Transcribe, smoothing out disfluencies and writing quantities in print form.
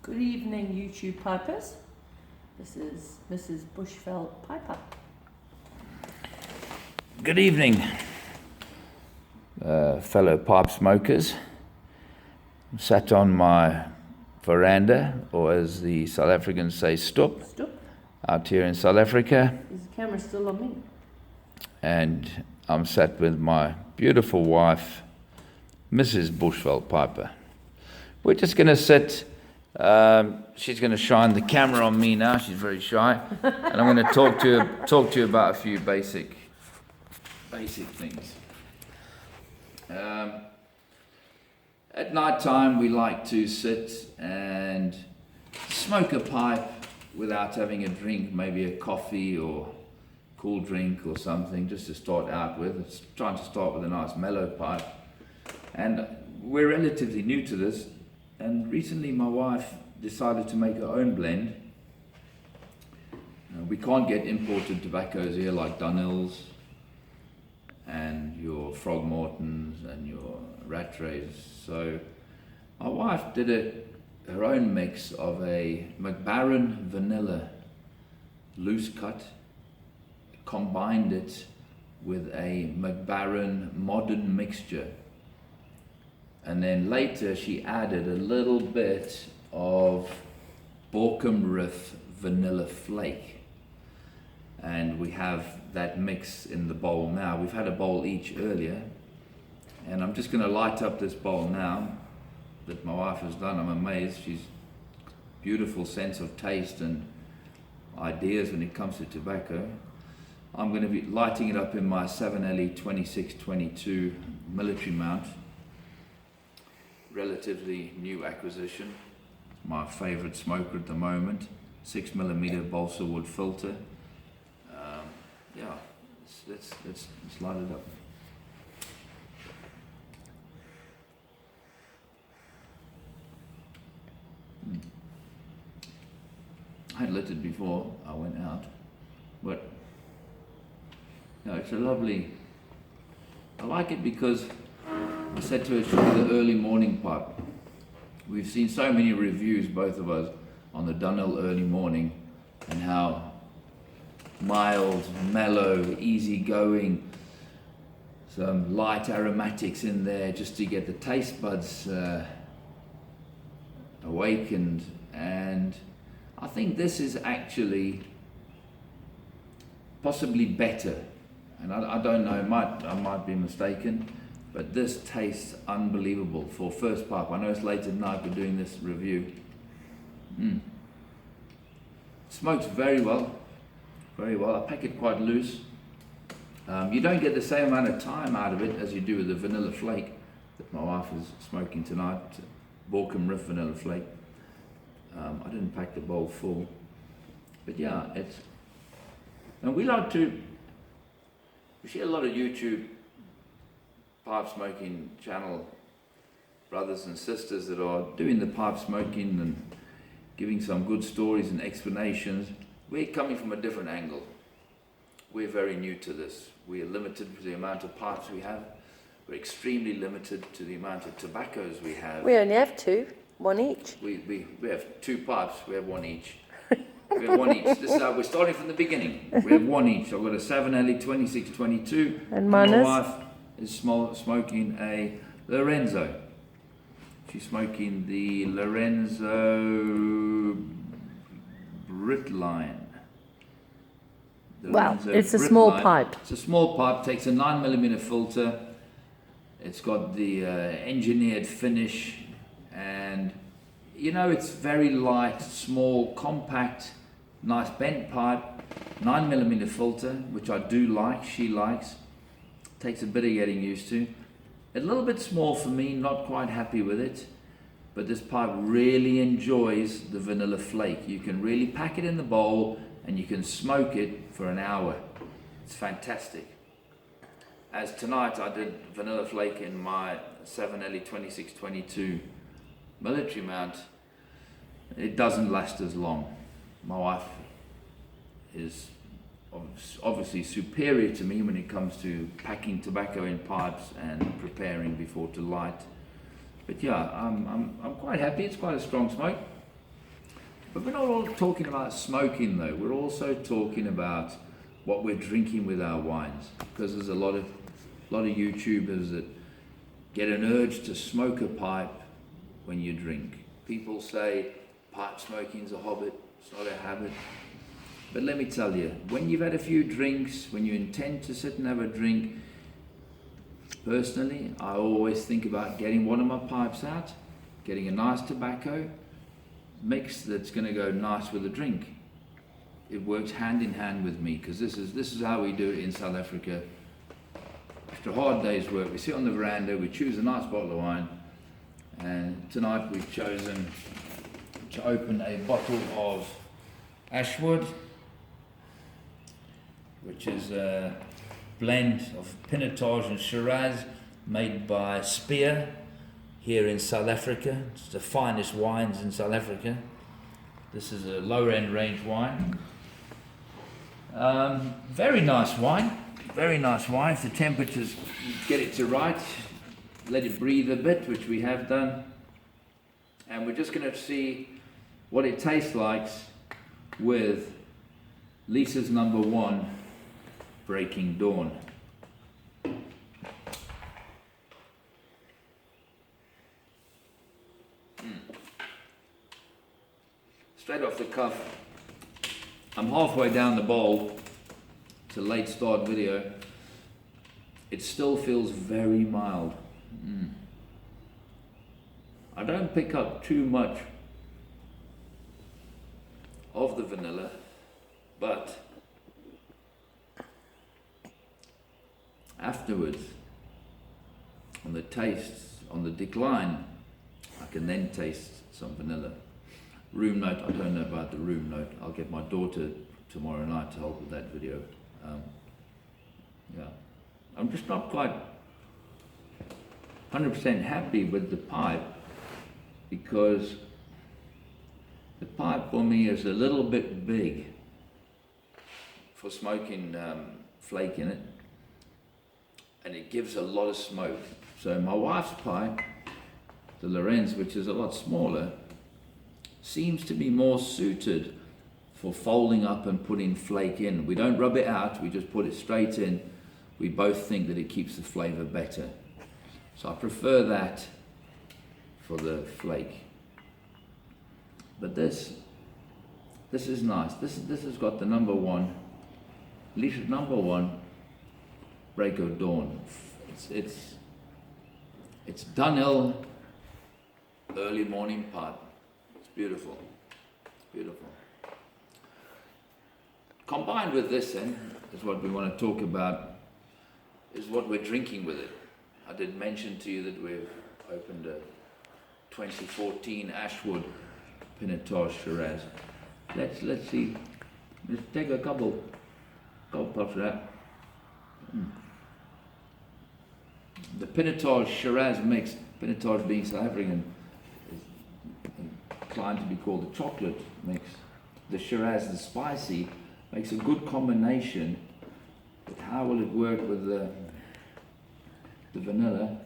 Good evening, YouTube pipers. This is Mrs. Bushveld Piper. Good evening, fellow pipe smokers. I'm sat on my veranda, or as the South Africans say, stoep, out here in South Africa. Is the camera still on me? And I'm sat with my beautiful wife, Mrs. Bushveld Piper. We're just going to sit. She's going to shine the camera on me now. She's very shy, and I'm going to talk to you about a few basic things. At night time, we like to sit and smoke a pipe without having a drink, maybe a coffee or cool drink or something, just to start out with. It's trying to start with a nice mellow pipe, and we're relatively new to this. And recently my wife decided to make her own blend. We can't get imported tobaccos here like Dunhills and your Frogmortons and your Rattrays. So my wife did her own mix of a Mcbaren vanilla loose cut, combined it with a Mcbaren modern mixture. And then later she added a little bit of Borkum Riff vanilla flake. And we have that mix in the bowl now. We've had a bowl each earlier. And I'm just going to light up this bowl now that my wife has done. I'm amazed. She's beautiful sense of taste and ideas when it comes to tobacco. I'm going to be lighting it up in my 7LE 2622 military mount. Relatively new acquisition. It's my favorite smoker at the moment. 6mm balsa wood filter. Let's light it up. I had lit it before I went out, but no, it's a lovely. I like it because I said to her, should be the early morning pipe. We've seen so many reviews, both of us, on the Dunhill early morning, and how mild, mellow, easy going, some light aromatics in there just to get the taste buds awakened. And I think this is actually possibly better. And I don't know, I might be mistaken. But this tastes unbelievable for first pipe. I know it's late at night, we're doing this review. Smokes very well, very well. I pack it quite loose. You don't get the same amount of time out of it as you do with the vanilla flake that my wife is smoking tonight, Borkum Riff vanilla flake. I didn't pack the bowl full. But yeah, and we see a lot of YouTube pipe smoking channel brothers and sisters that are doing the pipe smoking and giving some good stories and explanations. We're coming from a different angle. We're very new to this. We are limited to the amount of pipes we have. We're extremely limited to the amount of tobaccos we have. We only have two, one each. We have two pipes, we have one each. We have one each. This is how we're starting from the beginning. We have one each. I've got a 7LE 2622 and my wife is smoking a Lorenzo. She's smoking the Lorenzo Britline. It's a small pipe. It's a small pipe, takes a 9mm filter. It's got the engineered finish, and it's very light, small, compact, nice bent pipe, 9mm filter, which I do like, she likes. Takes a bit of getting used to. A little bit small for me, not quite happy with it, but this pipe really enjoys the vanilla flake. You can really pack it in the bowl and you can smoke it for an hour. It's fantastic. As tonight I did vanilla flake in my 7LE 2622 military mount. It doesn't last as long. My wife is obviously superior to me when it comes to packing tobacco in pipes and preparing before to light. But yeah, I'm quite happy. It's quite a strong smoke. But we're not all talking about smoking though. We're also talking about what we're drinking with our wines, because there's a lot of YouTubers that get an urge to smoke a pipe when you drink. People say pipe smoking's a habit, it's not a habit. But let me tell you, when you've had a few drinks, when you intend to sit and have a drink, personally, I always think about getting one of my pipes out, getting a nice tobacco mix that's going to go nice with a drink. It works hand in hand with me, because this is how we do it in South Africa. After a hard day's work, we sit on the veranda, we choose a nice bottle of wine, and tonight we've chosen to open a bottle of Ashwood, which is a blend of Pinotage and Shiraz made by Spear here in South Africa. It's the finest wines in South Africa. This is a lower end range wine. Very nice wine. Very nice wine. If the temperatures get it to right, let it breathe a bit, which we have done. And we're just going to see what it tastes like with Lisa's number 1, Breaking Dawn. Straight off the cuff, I'm halfway down the bowl. It's a late start video. It still feels very mild. I don't pick up too much of the vanilla, but afterwards, on the taste, on the decline, I can then taste some vanilla. Room note, I don't know about the room note. I'll get my daughter tomorrow night to help with that video. Yeah, I'm just not quite 100% happy with the pipe, because the pipe for me is a little bit big for smoking flake in it, and it gives a lot of smoke. So my wife's pipe, the Lorenz, which is a lot smaller, seems to be more suited for folding up and putting flake in. We don't rub it out, we just put it straight in. We both think that it keeps the flavour better. So I prefer that for the flake. But this is nice. This has got the number 1, Lisa's number 1, Break of Dawn. It's Dunhill early morning pipe. It's beautiful. Beautiful. Combined with this then, is what we want to talk about, is what we're drinking with it. I did mention to you that we've opened a 2014 Ashwood Pinotage Shiraz. Let's see. Let's take a couple puffs of that. The Pinotage Shiraz mix, Pinotage being South African, is inclined to be called the chocolate mix. The Shiraz, the spicy, makes a good combination. But how will it work with the vanilla?